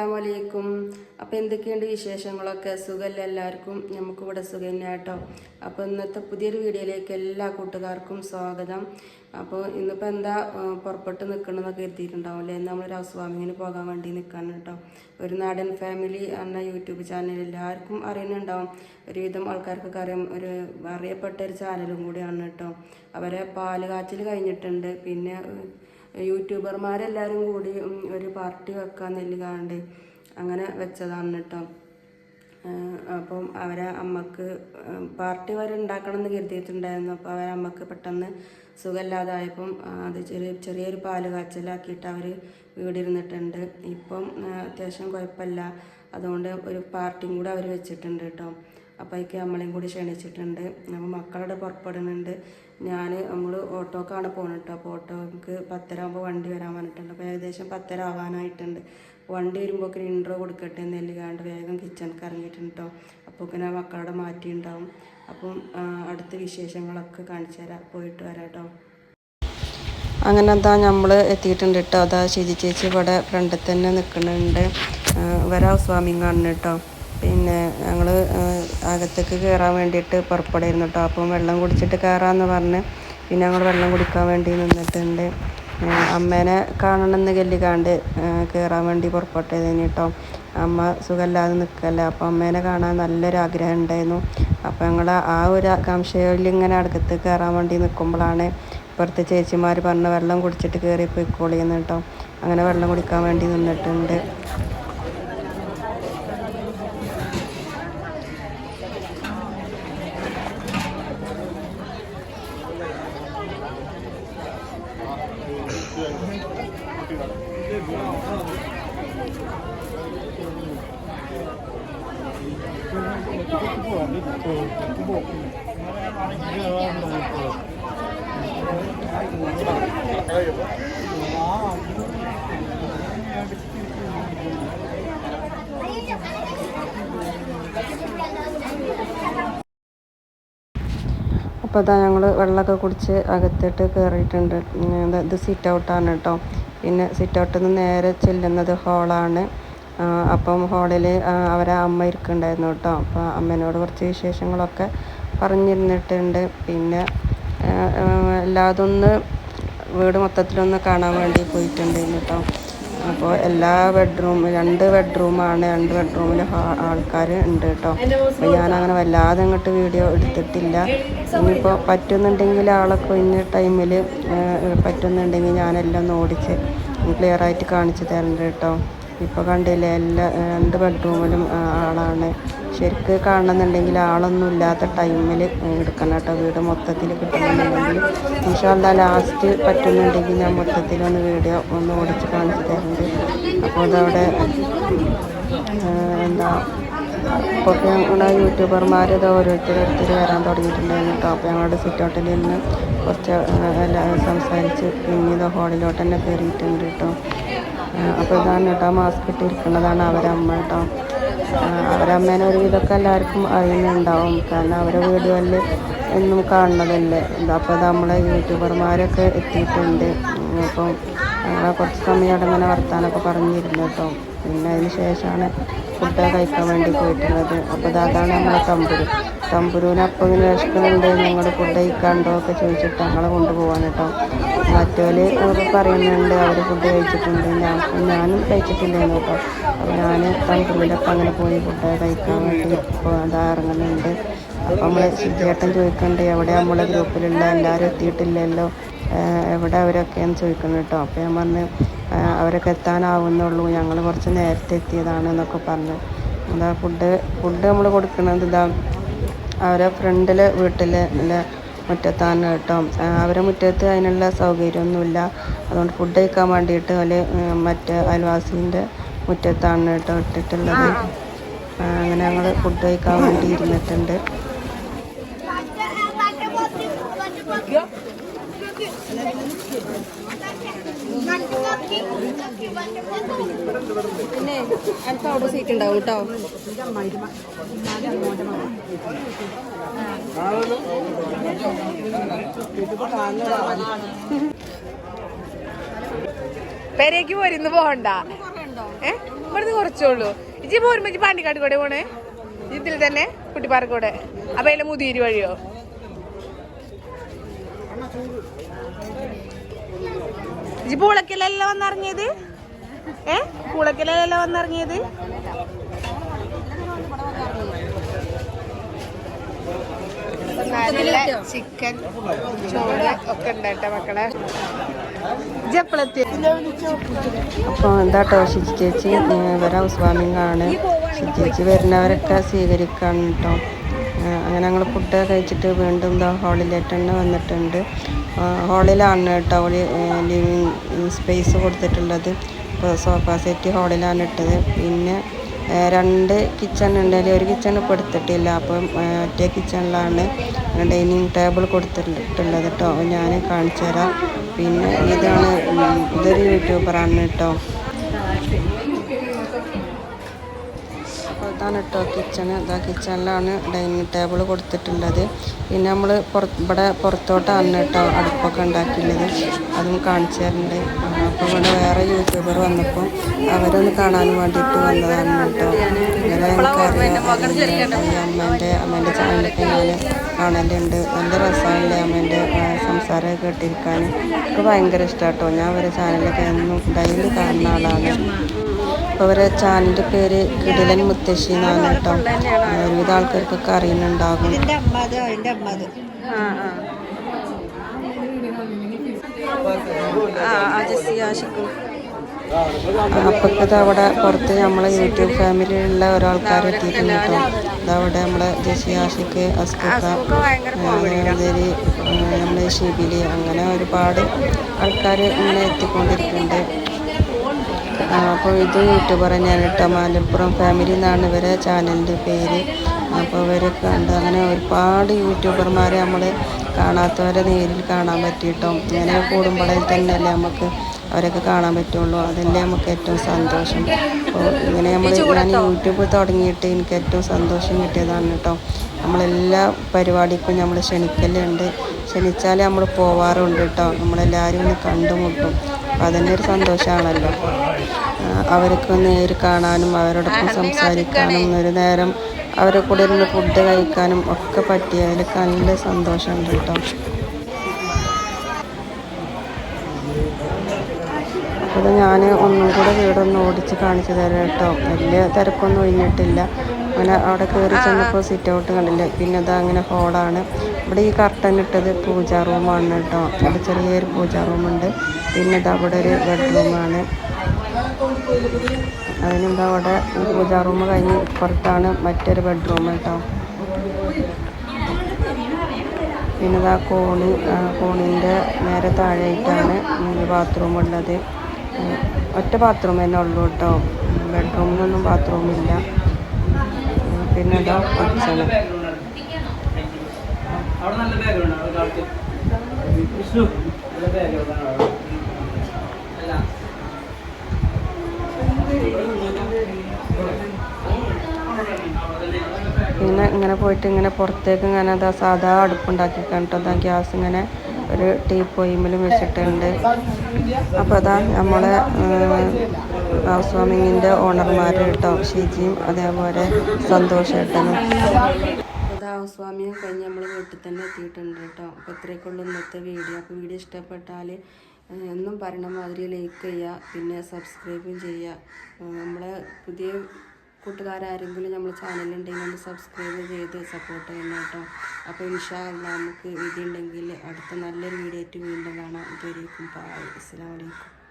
അസ്സലാമലൈക്കും. അപ്പോൾ എന്തൊക്കെയുണ്ട് വിശേഷങ്ങളൊക്കെ? സുഖമല്ല എല്ലാവർക്കും? നമുക്കിവിടെ സുഖം തന്നെ കേട്ടോ. അപ്പോൾ ഇന്നത്തെ പുതിയൊരു വീഡിയോയിലേക്ക് എല്ലാ കൂട്ടുകാർക്കും സ്വാഗതം. അപ്പോൾ ഇന്നിപ്പോൾ എന്താ പുറപ്പെട്ട് നിൽക്കണമെന്നൊക്കെ എത്തിയിട്ടുണ്ടാവില്ലേ? നമ്മളൊരു ഹൗസ് വാമിങ്ങിന് പോകാൻ വേണ്ടി നിൽക്കാൻ കേട്ടോ. ഒരു നാടൻ ഫാമിലി എന്ന യൂട്യൂബ് ചാനൽ എല്ലാവർക്കും അറിയുന്നുണ്ടാവും. ഒരുവിധം ആൾക്കാർക്കൊക്കെ അറിയാം. ഒരു അറിയപ്പെട്ട ഒരു ചാനലും കൂടിയാണ് കേട്ടോ. അവരെ പാല് കാച്ചൽ കഴിഞ്ഞിട്ടുണ്ട്. പിന്നെ യൂട്യൂബർമാരെല്ലാവരും കൂടി ഒരു പാർട്ടി വെക്കാൻ നെല്ലുകാണ്ട് അങ്ങനെ വെച്ചതാണ് കേട്ടോ. അപ്പം അവരെ അമ്മക്ക് പാർട്ടി വരെ ഉണ്ടാക്കണം എന്ന് കരുതിയിട്ടുണ്ടായിരുന്നു. അപ്പോൾ അവരെ അമ്മക്ക് പെട്ടെന്ന് സുഖമില്ലാതായപ്പം അത് ചെറിയൊരു പാല് കാച്ചലാക്കിയിട്ട് അവർ വീടിരുന്നിട്ടുണ്ട്. ഇപ്പം അത്യാവശ്യം കുഴപ്പമില്ല. അതുകൊണ്ട് ഒരു പാർട്ടിയും കൂടെ അവർ വെച്ചിട്ടുണ്ട് കേട്ടോ. അപ്പോൾ അതിലേക്ക് നമ്മളെയും കൂടി ക്ഷണിച്ചിട്ടുണ്ട്. അപ്പോൾ മക്കളുടെ പുറപ്പെടുന്നുണ്ട്. നമ്മൾ ഓട്ടോക്കാണ് പോകുന്നത് കേട്ടോ. അപ്പോൾ ഓട്ടോക്ക് 10:30 ആകുമ്പോൾ വണ്ടി വരാൻ പറഞ്ഞിട്ടുണ്ട്. അപ്പോൾ ഏകദേശം 10:30 ആവാനായിട്ടുണ്ട്. വണ്ടി വരുമ്പോൾ ഒക്കെ ഇൻട്രോ കൊടുക്കട്ടെ എന്ന് എല്ലുകാണ്ട് വേഗം കിച്ചണിക്ക് ഇറങ്ങിയിട്ടുണ്ട് കേട്ടോ. അപ്പോൾ ഇങ്ങനെ മക്കളുടെ മാറ്റിയുണ്ടാവും. അപ്പം അടുത്ത വിശേഷങ്ങളൊക്കെ കാണിച്ചു തരാം. പോയിട്ട് വരാം കേട്ടോ. അങ്ങനെ എന്താ നമ്മൾ എത്തിയിട്ടുണ്ട് കേട്ടോ. അതാ ശരി ചേച്ചി ഇവിടെ ഫ്രണ്ടിൽ തന്നെ നിൽക്കുന്നുണ്ട്. ഇവരെ ഹൗസ് വാമിങ് ആണ് കേട്ടോ. പിന്നെ ഞങ്ങൾ അകത്തേക്ക് കയറാൻ വേണ്ടിയിട്ട് പുറപ്പെടായിരുന്നു കേട്ടോ. അപ്പം വെള്ളം കുടിച്ചിട്ട് കയറാമെന്ന് പറഞ്ഞ് പിന്നെ ഞങ്ങൾ വെള്ളം കുടിക്കാൻ വേണ്ടി നിന്നിട്ടുണ്ട്. അമ്മേനെ കാണണമെന്ന് കല്ലിക്കാണ്ട് കയറാൻ വേണ്ടി പുറപ്പെട്ടതിന് കേട്ടോ. അമ്മ സുഖമില്ലാതെ നിൽക്കല്ല. അപ്പോൾ അമ്മേനെ കാണാൻ നല്ലൊരു ആഗ്രഹം ഉണ്ടായിരുന്നു. അപ്പോൾ ഞങ്ങൾ ആ ഒരു ആകാംക്ഷയിൽ ഇങ്ങനെ അകത്ത് കയറാൻ വേണ്ടി നിൽക്കുമ്പോഴാണ് ഇപ്പുറത്തെ ചേച്ചിമാർ പറഞ്ഞ വെള്ളം കുടിച്ചിട്ട് കയറി പോയിക്കോളിയെന്ന് കേട്ടോ. അങ്ങനെ വെള്ളം കുടിക്കാൻ വേണ്ടി നിന്നിട്ടുണ്ട്. അപ്പോൾ അതാ ഞങ്ങൾ വെള്ളമൊക്കെ കുടിച്ച് അകത്തോട്ട് കയറിയിട്ടുണ്ട്. ഇത് സിറ്റ് ഔട്ടാണ് കേട്ടോ. പിന്നെ സിറ്റ് ഔട്ടിൽ നിന്ന് നേരെ ചെല്ലുന്നത് ഹാളാണ്. അപ്പം ഹാളിൽ അവരെ അമ്മ ഇരിക്കുന്നുണ്ടായിരുന്നു കേട്ടോ. അപ്പോൾ അമ്മേനോട് കുറച്ച് വിശേഷങ്ങളൊക്കെ പറഞ്ഞിരുന്നിട്ടുണ്ട്. പിന്നെ എല്ലാതൊന്ന് വീട് മൊത്തത്തിലൊന്ന് കാണാൻ വേണ്ടി പോയിട്ടുണ്ടായിരുന്നു കേട്ടോ. അപ്പോൾ എല്ലാ രണ്ട് ബെഡ്റൂമാണ്. 2 ബെഡ്റൂമിൽ ആൾക്കാർ ഉണ്ട് കേട്ടോ. അപ്പോൾ ഞാനങ്ങനെ വല്ലാതെ അങ്ങോട്ട് വീഡിയോ എടുത്തിട്ടില്ല. ഇനിയിപ്പോൾ പറ്റുന്നുണ്ടെങ്കിൽ ആളൊക്കെ ഒഴിഞ്ഞ ടൈമിൽ പറ്റുന്നുണ്ടെങ്കിൽ ഞാനെല്ലാം ഒന്ന് ഓടിച്ച് ക്ലിയറായിട്ട് കാണിച്ചു തരുന്നുണ്ട് കേട്ടോ. ഇപ്പോൾ കണ്ടില്ലേ, 2 ബെഡ്റൂമിലും ആളാണ്. ശരിക്ക് കാണണമെന്നുണ്ടെങ്കിൽ ആളൊന്നും ഇല്ലാത്ത ടൈമിൽ എടുക്കണം കേട്ടോ. വീട് മൊത്തത്തിൽ കിട്ടണമെന്നുണ്ടെങ്കിൽ ഇൻഷാ അല്ലാഹ് ലാസ്റ്റ് പറ്റുന്നുണ്ടെങ്കിൽ ഞാൻ മൊത്തത്തിലൊന്ന് വീഡിയോ ഒന്ന് ഓടിച്ച് കാണിച്ചു തരുന്നുണ്ട്. അപ്പോൾ അതവിടെ എന്താ ഇപ്പോൾ ഞങ്ങളുടെ യൂട്യൂബർമാർ ഇത് ഓരോരുത്തർ വരാൻ തുടങ്ങിയിട്ടുണ്ടായിരുന്നു കേട്ടോ. അപ്പോൾ ഞങ്ങളുടെ സിറ്റ് ഔട്ടിൽ നിന്ന് കുറച്ച് സംസാരിച്ച് പിന്നീട് ഹാളിലോട്ട് തന്നെ കയറിയിട്ടുണ്ട് കേട്ടോ. അപ്പോൾ ഇതാണ് കേട്ടോ മാസ്ക് ഇട്ടിരിക്കുന്നതാണ് അവരമ്മ കേട്ടോ. അവരമ്മേനെ ഒരുവിധമൊക്കെ എല്ലാവർക്കും അറിയുന്നുണ്ടാവും. കാരണം അവരെ വീഡിയോയിൽ എന്നും കാണുന്നതല്ലേ. അപ്പോൾ നമ്മളെ യൂട്യൂബർമാരൊക്കെ എത്തിയിട്ടുണ്ട്. അപ്പം കുറച്ച് സമയം അവിടെ ഇങ്ങനെ വർത്താനൊക്കെ പറഞ്ഞിരുന്നു കേട്ടോ. പിന്നെ അതിന് ശേഷമാണ് ഫുഡ് കഴിക്കാൻ വേണ്ടി പോയിട്ടുള്ളത്. അപ്പോൾ അതാണ് നമ്മളെ തമ്പുരൂനപ്പം ഇങ്ങനെ വിശക്കുന്നുണ്ട്, ഞങ്ങൾ ഫുഡ് കഴിക്കാണ്ടോ ഒക്കെ ചോദിച്ചിട്ട് ഞങ്ങളെ കൊണ്ടുപോകാൻ കേട്ടോ. മറ്റവര് പറയുന്നുണ്ട് അവർ ഫുഡ് കഴിച്ചിട്ടുണ്ട്. ഞാനും കഴിച്ചിട്ടില്ലായിരുന്നു കേട്ടോ. അപ്പോൾ ഞാൻ തമ്പുരൂനപ്പം അങ്ങനെ പോയി ഫുഡ് കഴിക്കാൻ വേണ്ടി അതാ ഇറങ്ങുന്നുണ്ട്. അപ്പോൾ നമ്മൾ ചേട്ടൻ ചോദിക്കുന്നുണ്ട് എവിടെ നമ്മളെ ഗ്രൂപ്പിലുള്ള എല്ലാവരും എത്തിയിട്ടില്ലല്ലോ, എവിടെ അവരൊക്കെയെന്ന് ചോദിക്കുന്നു കേട്ടോ. അപ്പോൾ ഞാൻ പറഞ്ഞ് അവരൊക്കെ എത്താനാവുന്നുള്ളൂ, ഞങ്ങൾ കുറച്ച് നേരത്തെ എത്തിയതാണ് എന്നൊക്കെ പറഞ്ഞു. എന്താ ഫുഡ് നമ്മൾ കൊടുക്കുന്നത് ഇതാ അവരെ ഫ്രണ്ടിൽ വീട്ടിൽ മുറ്റത്താണ് കേട്ടോ. അവരെ മുറ്റത്ത് അതിനുള്ള സൗകര്യമൊന്നുമില്ല. അതുകൊണ്ട് ഫുഡ് കഴിക്കാൻ വേണ്ടിയിട്ട് മറ്റേ അയൽവാസീൻ്റെ മുറ്റത്താണ് കേട്ടോ ഇട്ടിട്ടുള്ളത്. അങ്ങനെ ഞങ്ങൾ ഫുഡ് കഴിക്കാൻ വേണ്ടി ഇരുന്നിട്ടുണ്ട്. പിന്നെ അടുത്ത അവിടെ സീറ്റ് ഉണ്ടാവും കേട്ടോ. പെരേക്ക് പോരുന്ന് പോകണ്ട. ഇവിടുന്ന് കുറച്ചുള്ളൂ. ഇജ്ജി പോരുമ്പോ ഇജ്ജ് പാണ്ടിക്കാട് കൂടെ പോണേ? ഇതിൽ തന്നെ കുട്ടിപ്പാർക്ക് കൂടെ. അപ്പൊ അതിലെ മുതിരി വഴിയോ? ഇജ്ജി പൂളക്കലെല്ലാം വന്നിറങ്ങിയത്? പൂളക്കലെല്ലാം വന്നിറങ്ങിയത്? നല്ല ചിക്കൻ ചോറ് ഒക്കെ ഉണ്ടായിട്ട മക്കളെ. അപ്പോൾ എന്താട്ടോ ഷിജി ചേച്ചി ഇവരെ ഹൗസ് വാമിംഗ് ആണ്. ഷിജി ചേച്ചി വരുന്നവരൊക്കെ സ്വീകരിക്കാൻ കേട്ടോ. അങ്ങനെ ഞങ്ങൾ ഫുഡ് കഴിച്ചിട്ട് വീണ്ടും എന്താ ഹാളിലേക്ക് തന്നെ വന്നിട്ടുണ്ട്. ഹാളിലാണ് കേട്ടോ ലിവിങ് സ്പേസ് കൊടുത്തിട്ടുള്ളത്. ഇപ്പോൾ സോഫ സെറ്റ് ഹാളിലാണ് ഇട്ടത്. പിന്നെ 2 കിച്ചൺ ഉണ്ടെങ്കിൽ ഒരു കിച്ചൺ ഇപ്പോൾ എടുത്തിട്ടില്ല. അപ്പം ഒറ്റ കിച്ചണിലാണ് ഡൈനിങ് ടേബിൾ കൊടുത്തിട്ടുള്ളത് കേട്ടോ. ഞാൻ കാണിച്ചു തരാം. പിന്നെ ഇതൊരു യൂട്യൂബറാണ് കേട്ടോ. അപ്പോൾ ഇതാണ് കേട്ടോ കിച്ചണ്. കിച്ചണിലാണ് ഡൈനിങ് ടേബിൾ കൊടുത്തിട്ടുള്ളത്. പിന്നെ നമ്മൾ ഇവിടെ പുറത്തോട്ടാണ് കേട്ടോ അടുപ്പൊക്കെ ഉണ്ടാക്കിയുള്ളത്. അതും കാണിച്ചു തരുന്നുണ്ട്. അപ്പോൾ ഇവിടെ വേറെ യൂട്യൂബർ വന്നപ്പോൾ അവരൊന്ന് കാണാൻ വേണ്ടിയിട്ട് വന്നതാണ് കേട്ടോ. ഇങ്ങനെ എനിക്കറിയാം അമ്മേൻ്റെ ചാനലൊക്കെ ഞാൻ കാണലുണ്ട്. നല്ല രസമാണല്ലേ അമ്മേൻ്റെ സംസാരമൊക്കെ കേട്ടിരിക്കാൻ. എനിക്ക് ഭയങ്കര ഇഷ്ടമാണ് കേട്ടോ. ഞാൻ അവരുടെ ചാനലൊക്കെ എന്നും ഡെയിലി കാണുന്ന ആളാണ്. അപ്പോൾ അവരുടെ ചാനലിൻ്റെ പേര് കിടിലൻ മുത്തശ്ശി എന്നാണ് കേട്ടോ. ഒരുവിധ ആൾക്കാർക്കൊക്കെ അറിയുന്നുണ്ടാകും. അപ്പൊക്കത് അവിടെ പുറത്ത് നമ്മളെ യൂട്യൂബ് ഫാമിലിയിലുള്ള ഒരാൾക്കാർ എത്തിയിട്ടുണ്ട് കേട്ടോ. അതവിടെ നമ്മളെ ജെസി ആഷിക്ക്, അസ്കുക്ക, അതേരി, നമ്മളെ ഷിബിലി, അങ്ങനെ ഒരുപാട് ആൾക്കാർ ഇങ്ങനെ എത്തിക്കൊണ്ടിരിക്കുന്നുണ്ട്. അപ്പോൾ ഇത് യൂട്യൂബർ തന്നെയാണ് കേട്ടോ. മലപ്പുറം ഫാമിലി എന്നാണ് ഇവരെ ചാനലിൻ്റെ പേര്. അപ്പോൾ ഇവരൊക്കെ ഉണ്ട്. അങ്ങനെ ഒരുപാട് യൂട്യൂബർമാരെ നമ്മൾ കാണാത്തവരെ നേരിൽ കാണാൻ പറ്റിയിട്ടോ. ഇങ്ങനെ കൂടുമ്പോഴേ തന്നെയല്ലേ നമുക്ക് അവരൊക്കെ കാണാൻ പറ്റുള്ളൂ. അതല്ലേ നമുക്ക് ഏറ്റവും സന്തോഷം. അപ്പോൾ ഇങ്ങനെ ഞാൻ യൂട്യൂബ് തുടങ്ങിയിട്ട് എനിക്ക് ഏറ്റവും സന്തോഷം കിട്ടിയതാണ് കേട്ടോ. നമ്മളെല്ലാ പരിപാടിക്കും നമ്മൾ ക്ഷണിക്കലുണ്ട്. ക്ഷണിച്ചാൽ നമ്മൾ പോവാറുണ്ട് കേട്ടോ. നമ്മളെല്ലാവരും ഒന്ന് കണ്ടുമുട്ടും. അപ്പോൾ അതിൻ്റെ ഒരു സന്തോഷമാണല്ലോ. അവരൊക്കെ നേരിൽ കാണാനും അവരോടൊപ്പം സംസാരിക്കാനും ഒരു നേരം അവരെ കൂടെ ഇരുന്ന് ഫുഡ് കഴിക്കാനും ഒക്കെ പറ്റി. അതിലൊക്കെ നല്ല സന്തോഷമുണ്ട് കേട്ടോ. അപ്പോൾ ഞാൻ ഒന്നും കൂടെ വീടൊന്ന് ഓടിച്ച് കാണിച്ചു തരാം കേട്ടോ. വലിയ തിരക്കൊന്നും ഒഴിഞ്ഞിട്ടില്ല. അങ്ങനെ അവിടെ കയറി ചെന്നപ്പോൾ സിറ്റ് ഔട്ട് കണ്ടില്ലേ. പിന്നെ അത് അങ്ങനെ ഹോളാണ്. ഇവിടെ ഈ കർട്ടൻ ഇട്ടത് പൂജാ റൂമാണ് കേട്ടോ. അവിടെ ചെറിയൊരു പൂജാ റൂമുണ്ട്. പിന്നെ ഇത് അവിടെ ഒരു ബെഡ്റൂമാണ്. അതിനെന്താ അവിടെ ഈ പൂജാ റൂം കഴിഞ്ഞ് പുറത്താണ് മറ്റൊരു ബെഡ്റൂം കേട്ടോ. പിന്നെ ഇതാ കോണിൻ്റെ നേരെ താഴെയായിട്ടാണ് ബാത്റൂം ഉള്ളത്. ഒറ്റ ബാത്റൂം തന്നെ ഉള്ളൂ കേട്ടോ. ബെഡ്റൂമിനൊന്നും ബാത്റൂമില്ല. പിന്നെ ഇതാ കിച്ചണ്. പിന്നെ ഇങ്ങനെ പോയിട്ട് ഇങ്ങനെ പുറത്തേക്ക് ഇങ്ങനെ അതാ സാധാ അടുപ്പുണ്ടാക്കിക്കാൻ കേട്ടോ. അതാ ഗ്യാസ് ഇങ്ങനെ ഒരു ടീപ്പോയിമിലും വെച്ചിട്ടുണ്ട്. അപ്പോൾ അതാ നമ്മളെ ഹൗസ് വാമിങ്ങിൻ്റെ ഓണർമാർ കേട്ടോ. ഷിജിയും അതേപോലെ സന്തോഷ് ഏട്ടനും. അത് ഹൗസ് വാമിങ് കഴിഞ്ഞ് നമ്മൾ വീട്ടിൽ തന്നെ എത്തിയിട്ടുണ്ട് കേട്ടോ. അപ്പോൾ ഇത്രയൊക്കെയുള്ള ഇന്നത്തെ വീഡിയോ. അപ്പോൾ വീഡിയോ ഇഷ്ടപ്പെട്ടാൽ എന്നും പറയണ മാതിരി ലൈക്ക് ചെയ്യുക, പിന്നെ സബ്സ്ക്രൈബും ചെയ്യുക. നമ്മളെ പുതിയ കൂട്ടുകാരാരെങ്കിലും നമ്മൾ ചാനലുണ്ടെങ്കിൽ ഒന്ന് സബ്സ്ക്രൈബ് ചെയ്ത് സപ്പോർട്ട് ചെയ്യണം കേട്ടോ. അപ്പോൾ ഇൻഷാ അല്ലാഹ് നമുക്ക് വീഡിയോ ഉണ്ടെങ്കിൽ അടുത്ത നല്ലൊരു വീഡിയോ ആയിട്ട് വീണ്ടും കാണാം. ഇതുവരേക്കും ബൈ. അസ്സലാമു അലൈക്കും.